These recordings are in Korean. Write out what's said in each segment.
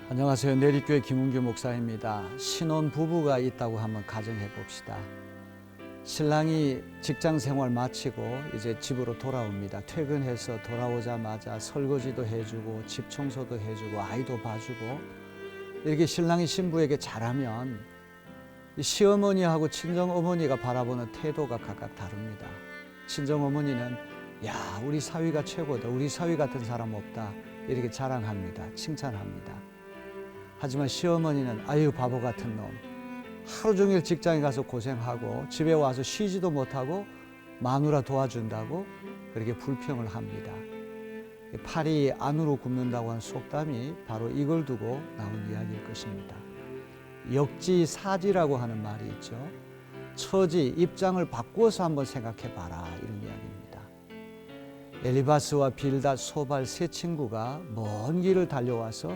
안녕하세요. 내리교회 김은규 목사입니다. 신혼 부부가 있다고 한번 가정해 봅시다. 신랑이 직장 생활 마치고 이제 집으로 돌아옵니다. 퇴근해서 돌아오자마자 설거지도 해주고 집 청소도 해주고 아이도 봐주고 이렇게 신랑이 신부에게 잘하면 시어머니하고 친정어머니가 바라보는 태도가 각각 다릅니다. 친정어머니는 야, 우리 사위가 최고다. 우리 사위 같은 사람 없다. 이렇게 자랑합니다. 칭찬합니다. 하지만 시어머니는 아유 바보 같은 놈, 하루 종일 직장에 가서 고생하고 집에 와서 쉬지도 못하고 마누라 도와준다고 그렇게 불평을 합니다. 팔이 안으로 굽는다고 하는 속담이 바로 이걸 두고 나온 이야기일 것입니다. 역지사지라고 하는 말이 있죠. 처지, 입장을 바꾸어서 한번 생각해 봐라, 이런 이야기입니다. 엘리바스와 빌닷, 소발 세 친구가 먼 길을 달려와서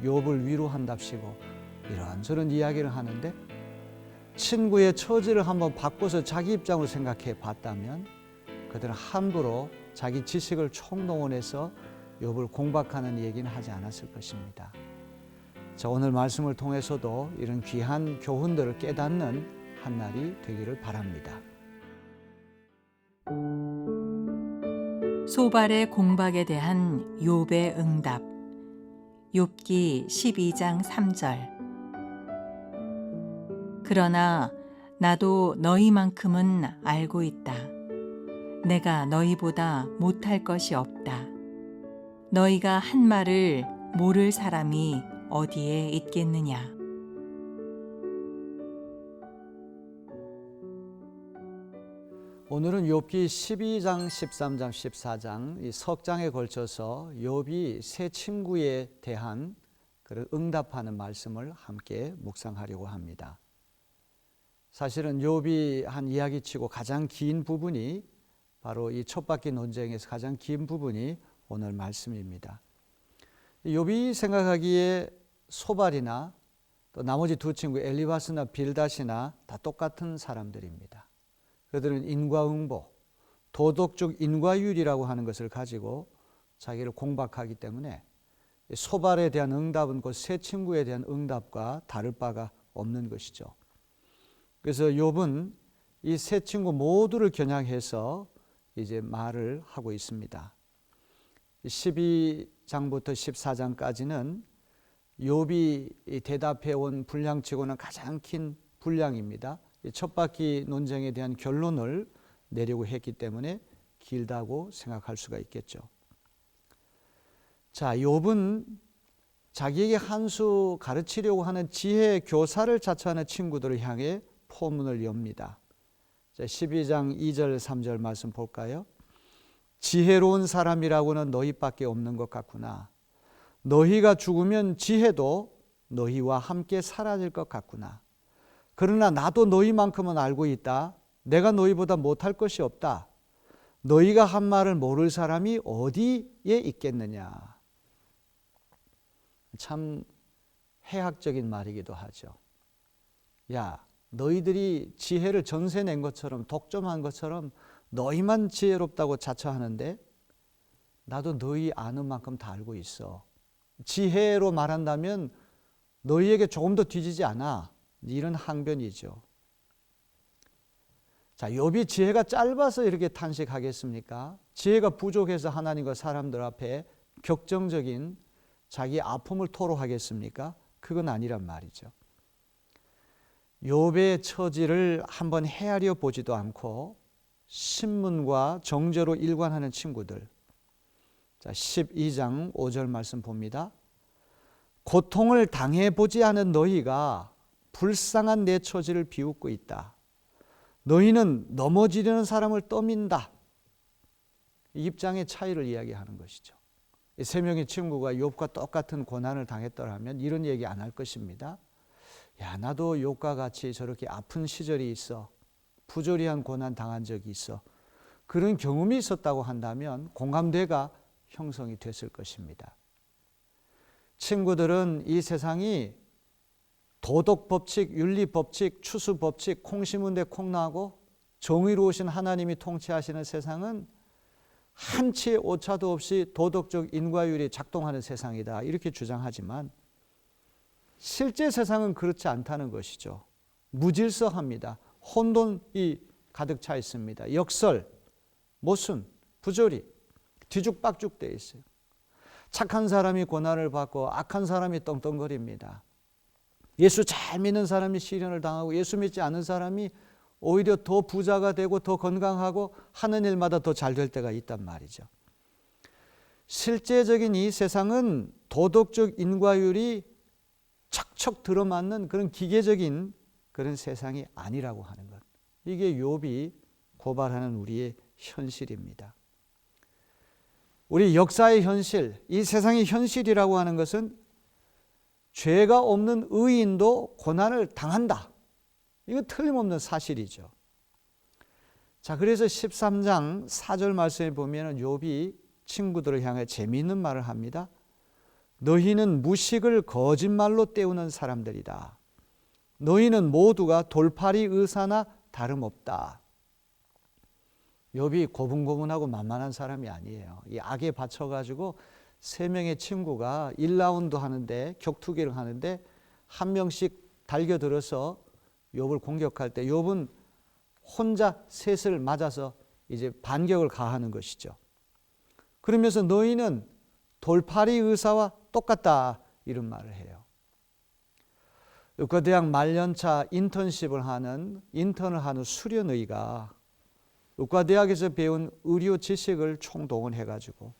욥을 위로한답시고 이런저런 이야기를 하는데, 친구의 처지를 한번 바꿔서 자기 입장으로 생각해 봤다면 그들은 함부로 자기 지식을 총동원해서 욥을 공박하는 얘기는 하지 않았을 것입니다. 자, 오늘 말씀을 통해서도 이런 귀한 교훈들을 깨닫는 한 날이 되기를 바랍니다. 소발의 공박에 대한 욥의 응답. 욥기 12장 3절. 그러나 나도 너희만큼은 알고 있다. 내가 너희보다 못할 것이 없다. 너희가 한 말을 모를 사람이 어디에 있겠느냐. 오늘은 욥기 12장, 13장, 14장 이 석 장에 걸쳐서 욥이 세 친구에 대한 그런 응답하는 말씀을 함께 묵상하려고 합니다. 사실은 욥이 한 이야기치고 가장 긴 부분이 바로 이 첫 바퀴 논쟁에서 가장 긴 부분이 오늘 말씀입니다. 욥이 생각하기에 소발이나 또 나머지 두 친구 엘리바스나 빌닷이나 다 똑같은 사람들입니다. 그들은 인과응보, 도덕적 인과율이라고 하는 것을 가지고 자기를 공박하기 때문에 소발에 대한 응답은 그 세 친구에 대한 응답과 다를 바가 없는 것이죠. 그래서 욥은 이 세 친구 모두를 겨냥해서 이제 말을 하고 있습니다. 12장부터 14장까지는 욥이 대답해 온 분량치고는 가장 긴 분량입니다. 첫 바퀴 논쟁에 대한 결론을 내려고 했기 때문에 길다고 생각할 수가 있겠죠. 자, 욥은 자기에게 한 수 가르치려고 하는 지혜 교사를 자처하는 친구들을 향해 포문을 엽니다. 자, 12장 2절 3절 말씀 볼까요? 지혜로운 사람이라고는 너희밖에 없는 것 같구나. 너희가 죽으면 지혜도 너희와 함께 사라질 것 같구나. 그러나 나도 너희만큼은 알고 있다. 내가 너희보다 못할 것이 없다. 너희가 한 말을 모를 사람이 어디에 있겠느냐. 참 해학적인 말이기도 하죠. 야, 너희들이 지혜를 전세 낸 것처럼 독점한 것처럼 너희만 지혜롭다고 자처하는데 나도 너희 아는 만큼 다 알고 있어. 지혜로 말한다면 너희에게 조금 더 뒤지지 않아. 이런 항변이죠. 자, 욥이 지혜가 짧아서 이렇게 탄식하겠습니까? 지혜가 부족해서 하나님과 사람들 앞에 격정적인 자기 아픔을 토로하겠습니까? 그건 아니란 말이죠. 욥의 처지를 한번 헤아려 보지도 않고 신문과 정죄로 일관하는 친구들. 자, 12장 5절 말씀 봅니다. 고통을 당해보지 않은 너희가 불쌍한 내 처지를 비웃고 있다. 너희는 넘어지려는 사람을 떠민다. 입장의 차이를 이야기하는 것이죠. 세 명의 친구가 욥과 똑같은 고난을 당했더라면 이런 얘기 안 할 것입니다. 야, 나도 욥과 같이 저렇게 아픈 시절이 있어. 부조리한 고난 당한 적이 있어. 그런 경험이 있었다고 한다면 공감대가 형성이 됐을 것입니다. 친구들은 이 세상이 도덕법칙, 윤리법칙, 추수법칙, 콩 심은 데 콩 나고 정의로우신 하나님이 통치하시는 세상은 한치의 오차도 없이 도덕적 인과율이 작동하는 세상이다. 이렇게 주장하지만 실제 세상은 그렇지 않다는 것이죠. 무질서합니다. 혼돈이 가득 차 있습니다. 역설, 모순, 부조리, 뒤죽박죽 되어 있어요. 착한 사람이 고난을 받고 악한 사람이 떵떵거립니다. 예수 잘 믿는 사람이 시련을 당하고 예수 믿지 않은 사람이 오히려 더 부자가 되고 더 건강하고 하는 일마다 더 잘 될 때가 있단 말이죠. 실제적인 이 세상은 도덕적 인과율이 척척 들어맞는 그런 기계적인 그런 세상이 아니라고 하는 것. 이게 욥이 고발하는 우리의 현실입니다. 우리 역사의 현실, 이 세상의 현실이라고 하는 것은 죄가 없는 의인도 고난을 당한다. 이거 틀림없는 사실이죠. 자, 그래서 13장 4절 말씀에 보면 욥이 친구들을 향해 재미있는 말을 합니다. 너희는 무식을 거짓말로 때우는 사람들이다. 너희는 모두가 돌팔이 의사나 다름없다. 욥이 고분고분하고 만만한 사람이 아니에요. 이 악에 받쳐가지고 3명의 친구가 1라운드 하는데, 격투기를 하는데 한 명씩 달겨들어서 욥을 공격할 때 욥은 혼자 셋을 맞아서 이제 반격을 가하는 것이죠. 그러면서 너희는 돌팔이 의사와 똑같다 이런 말을 해요. 의과대학 말년차 인턴을 하는 수련의가 의과대학에서 배운 의료 지식을 총동원해가지고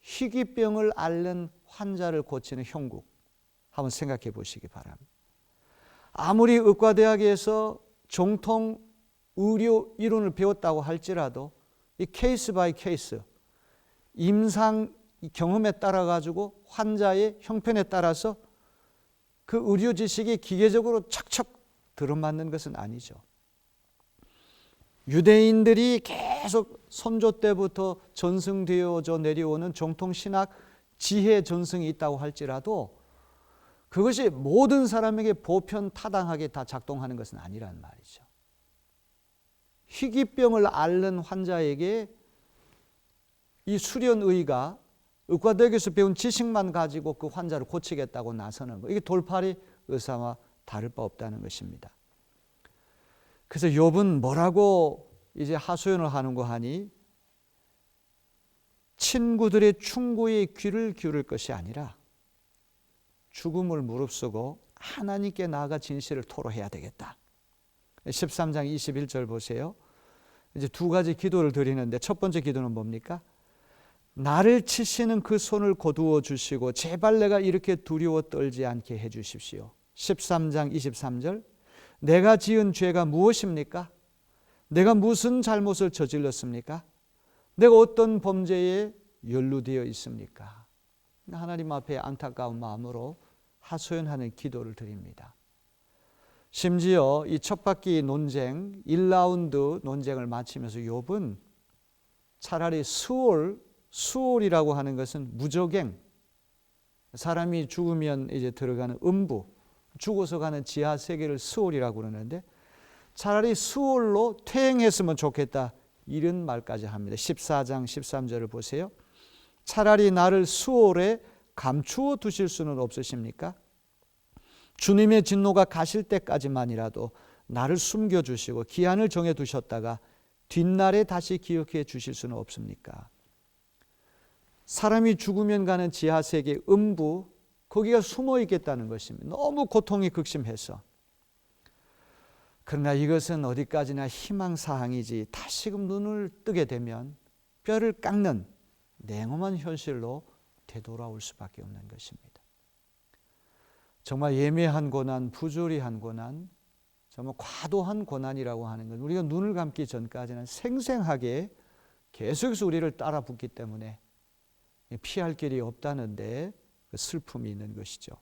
희귀병을 앓는 환자를 고치는 형국 한번 생각해 보시기 바랍니다. 아무리 의과대학에서 정통 의료 이론을 배웠다고 할지라도 이 케이스 바이 케이스 임상 경험에 따라 가지고 환자의 형편에 따라서 그 의료 지식이 기계적으로 척척 들어맞는 것은 아니죠. 유대인들이 계속 선조 때부터 전승되어져 내려오는 정통신학 지혜 전승이 있다고 할지라도 그것이 모든 사람에게 보편타당하게 다 작동하는 것은 아니란 말이죠. 희귀병을 앓는 환자에게 이 수련의가 의과대학에서 배운 지식만 가지고 그 환자를 고치겠다고 나서는 거, 이게 돌팔이 의사와 다를 바 없다는 것입니다. 그래서 욥은 뭐라고 이제 하소연을 하는고 하니 친구들의 충고에 귀를 기울일 것이 아니라 죽음을 무릅쓰고 하나님께 나아가 진실을 토로해야 되겠다. 13장 21절 보세요. 이제 2가지 기도를 드리는데 첫 번째 기도는 뭡니까? 나를 치시는 그 손을 거두어 주시고 제발 내가 이렇게 두려워 떨지 않게 해 주십시오. 13장 23절 내가 지은 죄가 무엇입니까? 내가 무슨 잘못을 저질렀습니까? 내가 어떤 범죄에 연루되어 있습니까? 하나님 앞에 안타까운 마음으로 하소연하는 기도를 드립니다. 심지어 이 첫 바퀴 논쟁 1라운드 논쟁을 마치면서 욥은 차라리 수월이라고 하는 것은 무저갱, 사람이 죽으면 이제 들어가는 음부, 죽어서 가는 지하 세계를 수월이라고 그러는데 차라리 수월로 퇴행했으면 좋겠다 이런 말까지 합니다. 14장 13절을 보세요. 차라리 나를 수월에 감추어 두실 수는 없으십니까? 주님의 진노가 가실 때까지만이라도 나를 숨겨주시고 기한을 정해두셨다가 뒷날에 다시 기억해 주실 수는 없습니까? 사람이 죽으면 가는 지하세계 음부, 거기가 숨어 있겠다는 것입니다. 너무 고통이 극심해서. 그러나 이것은 어디까지나 희망사항이지 다시금 눈을 뜨게 되면 뼈를 깎는 냉엄한 현실로 되돌아올 수밖에 없는 것입니다. 정말 예매한 고난, 부조리한 고난, 정말 과도한 고난이라고 하는 건 우리가 눈을 감기 전까지는 생생하게 계속해서 우리를 따라 붙기 때문에 피할 길이 없다는데 그 슬픔이 있는 것이죠.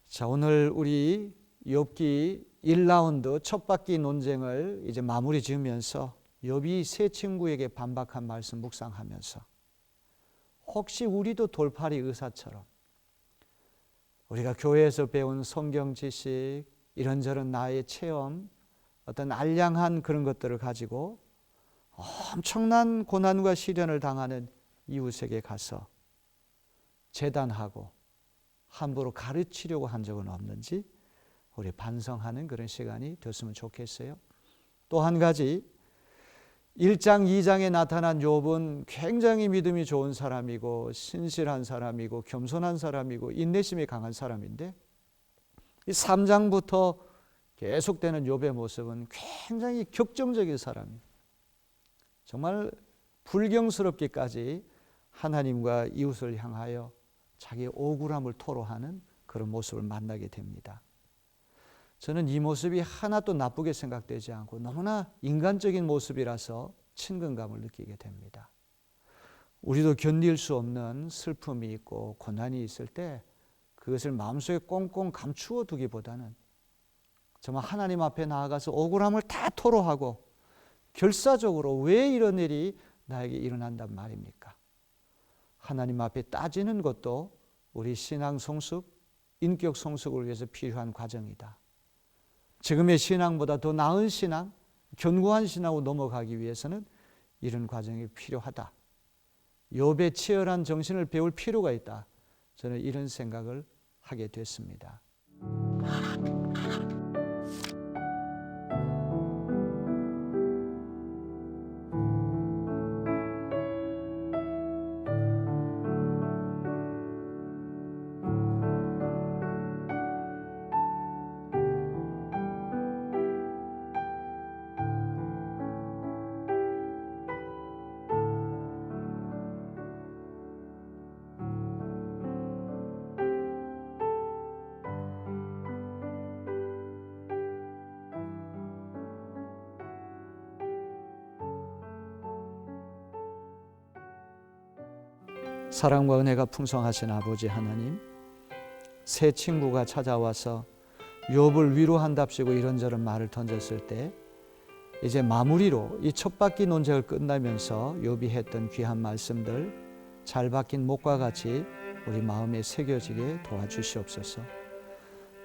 자, 오늘 우리 욥기 1라운드 첫 바퀴 논쟁을 이제 마무리 지으면서 욥이 세 친구에게 반박한 말씀 묵상하면서 혹시 우리도 돌팔이 의사처럼 우리가 교회에서 배운 성경 지식, 이런저런 나의 체험, 어떤 알량한 그런 것들을 가지고 엄청난 고난과 시련을 당하는 이웃에게 가서 재단하고 함부로 가르치려고 한 적은 없는지 우리 반성하는 그런 시간이 됐으면 좋겠어요. 또 한 가지, 1장 2장에 나타난 욥은 굉장히 믿음이 좋은 사람이고 신실한 사람이고 겸손한 사람이고 인내심이 강한 사람인데, 이 3장부터 계속되는 욥의 모습은 굉장히 격정적인 사람이에요. 정말 불경스럽기까지 하나님과 이웃을 향하여 자기의 억울함을 토로하는 그런 모습을 만나게 됩니다. 저는 이 모습이 하나도 나쁘게 생각되지 않고 너무나 인간적인 모습이라서 친근감을 느끼게 됩니다. 우리도 견딜 수 없는 슬픔이 있고 고난이 있을 때 그것을 마음속에 꽁꽁 감추어 두기보다는 정말 하나님 앞에 나아가서 억울함을 다 토로하고 결사적으로 왜 이런 일이 나에게 일어난단 말입니까? 하나님 앞에 따지는 것도 우리 신앙 성숙, 인격 성숙을 위해서 필요한 과정이다. 지금의 신앙보다 더 나은 신앙, 견고한 신앙으로 넘어가기 위해서는 이런 과정이 필요하다. 욥의 치열한 정신을 배울 필요가 있다. 저는 이런 생각을 하게 됐습니다. 사랑과 은혜가 풍성하신 아버지 하나님, 새 친구가 찾아와서 욥을 위로한답시고 이런저런 말을 던졌을 때 이제 마무리로 이 첫 바퀴 논쟁을 끝나면서 욥이 했던 귀한 말씀들 잘 박힌 목과 같이 우리 마음에 새겨지게 도와주시옵소서.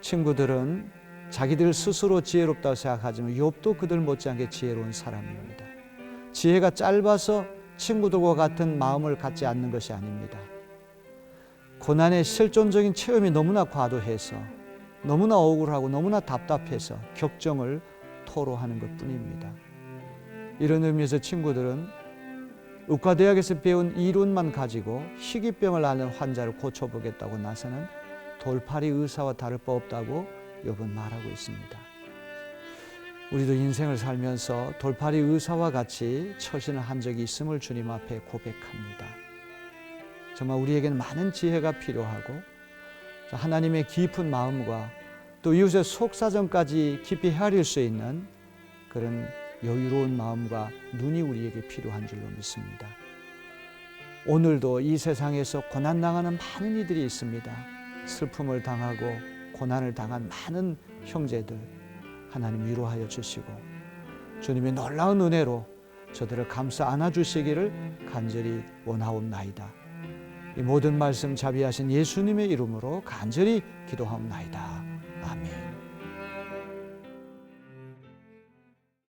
친구들은 자기들 스스로 지혜롭다고 생각하지만 욥도 그들 못지않게 지혜로운 사람입니다. 지혜가 짧아서 친구들과 같은 마음을 갖지 않는 것이 아닙니다. 고난의 실존적인 체험이 너무나 과도해서 너무나 억울하고 너무나 답답해서 격정을 토로하는 것뿐입니다. 이런 의미에서 친구들은 의과대학에서 배운 이론만 가지고 희귀병을 앓는 환자를 고쳐보겠다고 나서는 돌팔이 의사와 다를 바 없다고 욥은 말하고 있습니다. 우리도 인생을 살면서 돌팔이 의사와 같이 처신을 한 적이 있음을 주님 앞에 고백합니다. 정말 우리에게는 많은 지혜가 필요하고 하나님의 깊은 마음과 또 이웃의 속사정까지 깊이 헤아릴 수 있는 그런 여유로운 마음과 눈이 우리에게 필요한 줄로 믿습니다. 오늘도 이 세상에서 고난당하는 많은 이들이 있습니다. 슬픔을 당하고 고난을 당한 많은 형제들 하나님 위로하여 주시고 주님의 놀라운 은혜로 저들을 감싸 안아주시기를 간절히 원하옵나이다. 이 모든 말씀 자비하신 예수님의 이름으로 간절히 기도하옵나이다. 아멘.